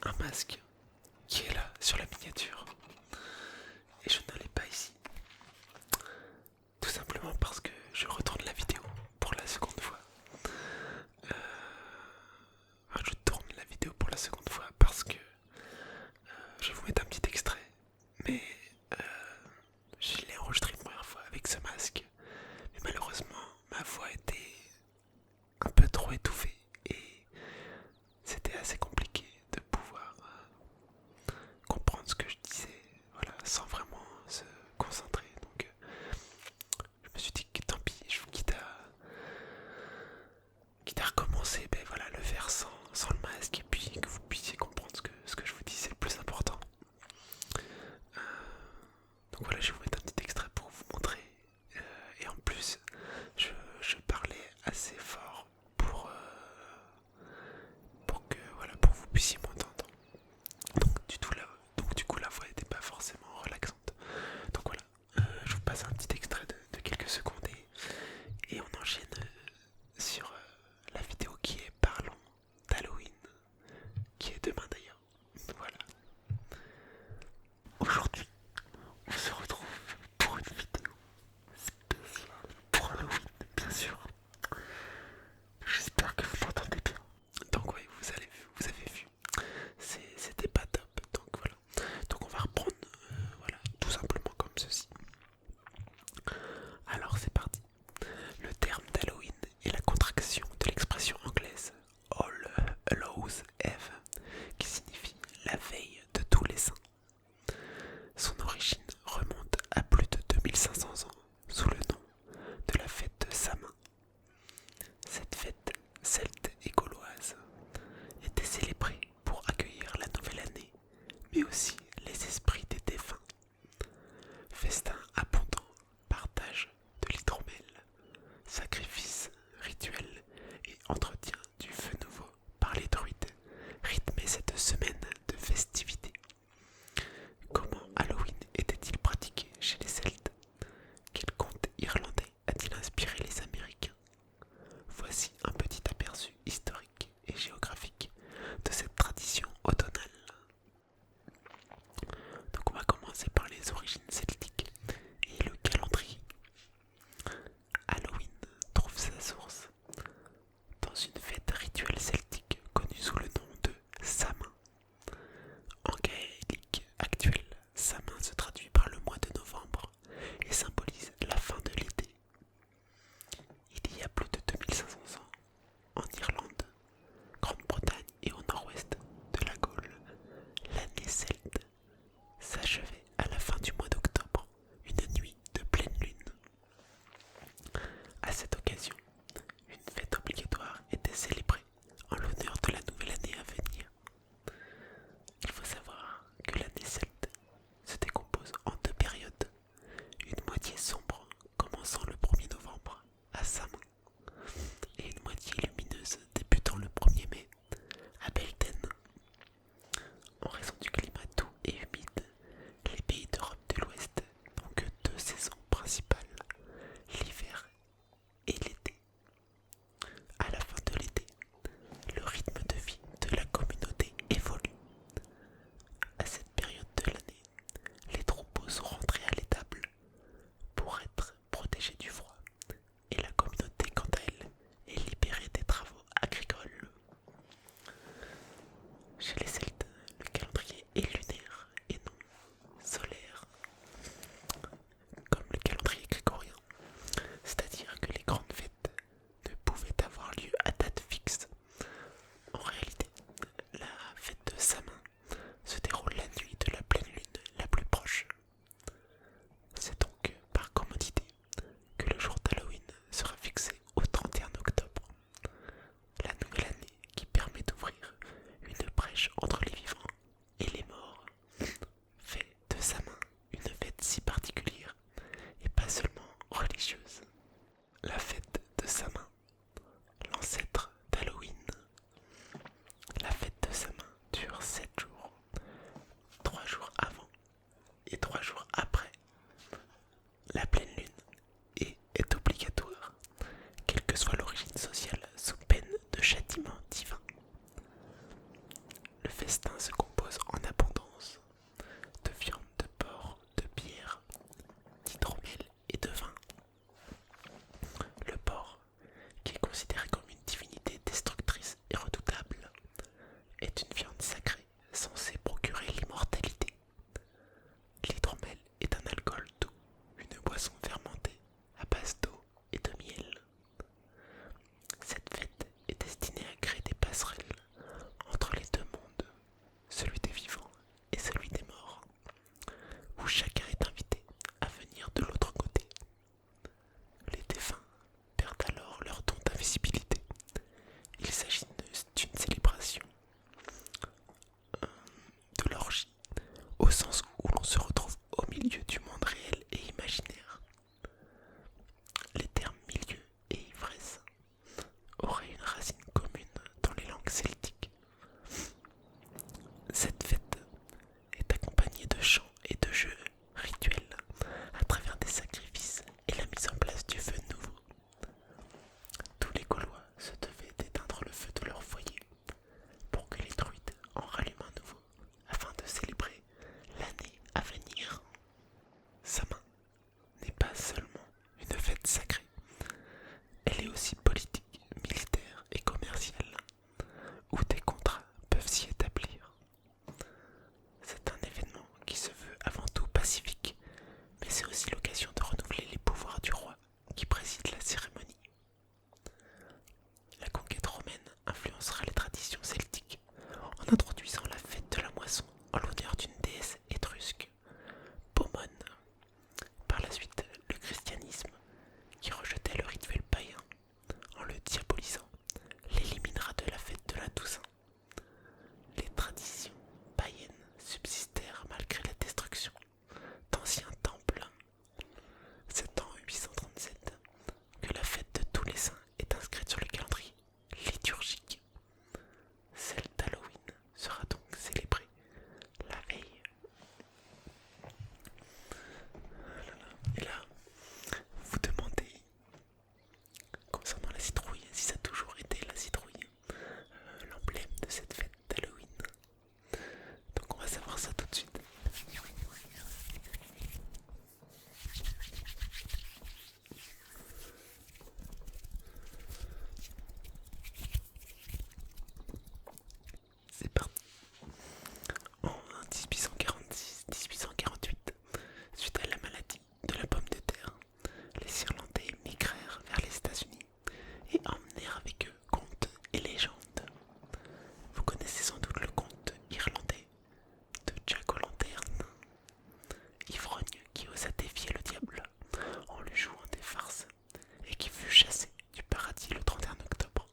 un masque qui est là sur la miniature. Et je ne l'ai pas ici. Tout simplement parce que je retourne la vidéo pour la seconde fois. Enfin, je tourne la vidéo pour la seconde fois parce que je vais vous mettre un petit extrait. Mais je l'ai enregistré une première fois avec ce masque. Mais malheureusement, ma voix était un peu trop étouffée et c'était assez compliqué de pouvoir comprendre ce que je disais, voilà, sans vraiment se concentrer. Donc je me suis dit que tant pis, je vous quitte à recommencer, ben voilà, le faire sans le masque et puis que vous puissiez comprendre ce que je vous dis, c'est le plus important. Donc voilà, je vais vous mettre un petit extrait pour vous montrer. Et en plus, je parlais assez fort pour que vous puissiez m'entendre. Donc du coup la voix n'était pas forcément relaxante. Donc voilà, je vous passe un petit extrait de quelques secondes et on enchaîne sur la vidéo qui est Parlons d'Halloween, qui est demain d'ailleurs. Voilà. Aujourd'hui, on se retrouve pour une vidéo spéciale pour Halloween, bien sûr. J'espère que vous m'entendez bien. Donc oui, vous avez vu, c'était pas top. Donc voilà. Donc on va reprendre, voilà, tout simplement comme ceci. Alors c'est parti. Le terme d'Halloween est la contraction de l'expression anglaise All Hallows Eve, qui signifie la veille de tous les saints. Son origine remonte à plus de 2500 ans sous le nom de la fête de Samin. Cette fête celte et gauloise était célébrée pour accueillir la nouvelle année, mais aussi les esprits des défunts. Festin abondant, partage de l'hydromel, sacrifices, rituels et entretien du feu nouveau par les druides rythmaient cette semaine de festivités. Comment Halloween était-il pratiqué chez les Celtes? Quel conte irlandais a-t-il inspiré les Américains? Voici un petit aperçu historique et géographique de cette tradition automnale. festin se compose en abondance de viande, de porc, de bière, d'hydromel et de vin. Le porc, qui est considéré comme une divinité destructrice et redoutable, est une viande sacrée censée procurer l'immortalité. L'hydromel est un alcool doux, une boisson fermentée à base d'eau et de miel. Cette fête est destinée à créer des passerelles entre les deux mondes, celui des vivants et celui des morts, où chacun est invité à venir de l'autre côté. Les défunts perdent alors leur don d'invisibilité. Il s'agit d'une célébration de l'orgie, au sens où l'on se retrouve au milieu du monde réel et imaginaire. Les termes milieu et ivresse auraient une racine commune dans les langues celtiques. Cette fête est accompagnée de chants et de jeux rituels à travers des sacrifices et la mise en place du feu nouveau. Tous les Gaulois se devaient d'éteindre le feu de leur foyer pour que les druides en rallument un nouveau afin de célébrer l'année à venir. Samhain n'est pas seulement une fête sacrée, elle est aussi politique, militaire et commerciale, où des contrats peuvent s'y établir. C'est un événement qui se veut avant tout pacifique, mais c'est aussi l'occasion de renouveler les pouvoirs du roi qui préside la cérémonie. La conquête romaine influencera les traditions celtiques en introduisant la fête de la moisson en l'honneur d'une déesse étrusque, Pomone. Par la suite, le christianisme, qui rejetait le rituel païen en le diabolisant, l'éliminera de la fête de la Toussaint. Les traditions païennes subsistèrent malgré la destruction d'anciens temples. C'est en 837 que la fête de tous les saints est inscrite sur le calendrier liturgique. Celle d'Halloween sera donc célébrée la veille. Et là, vous vous demandez concernant la citrouille, si ça a toujours été la citrouille, l'emblème de cette fête d'Halloween. Donc on va savoir ça tout de suite. C'est parti. En 1846-1848, suite à la maladie de la pomme de terre, les Irlandais migrèrent vers les États-Unis et emmenèrent avec eux contes et légendes. Vous connaissez sans doute le conte irlandais de Jack O'Lantern, ivrogne qui osa défier le diable en lui jouant des farces et qui fut chassé du paradis le 31 octobre,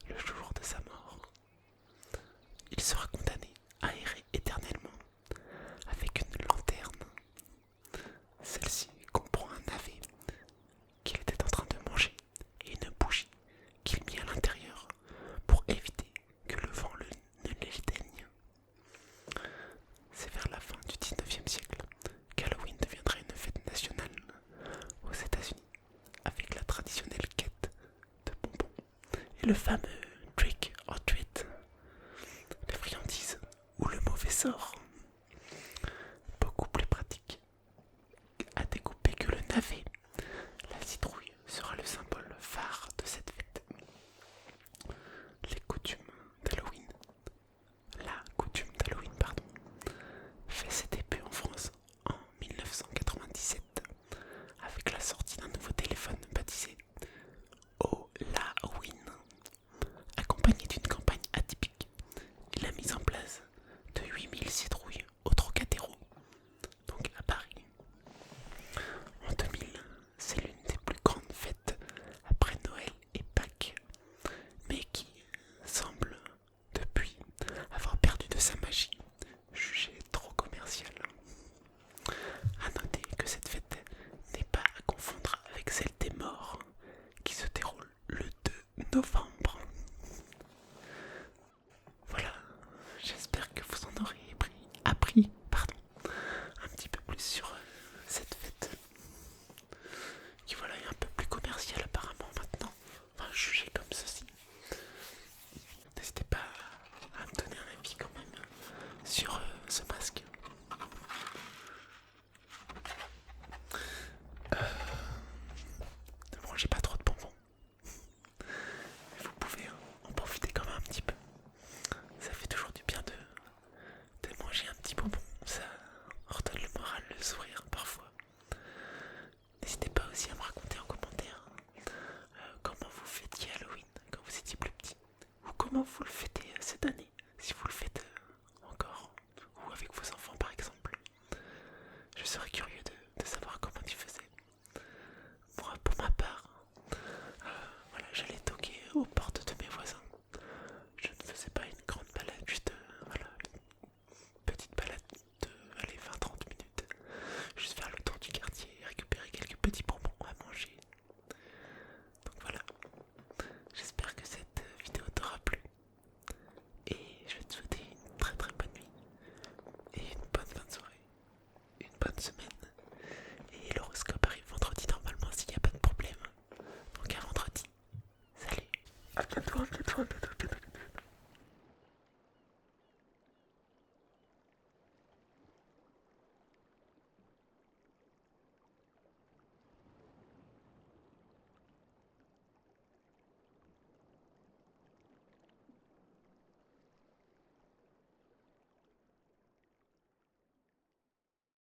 le jour de sa mort. Il sera condamné à errer éternellement avec une lanterne. Celle-ci comprend un navet qu'il était en train de manger et une bougie qu'il mit à l'intérieur pour éviter que le vent ne l'éteigne. C'est vers la fin du 19e siècle qu'Halloween deviendra une fête nationale aux États-Unis avec la traditionnelle quête de bonbons et le fameux trick or treat, les friandises où le mauvais sort.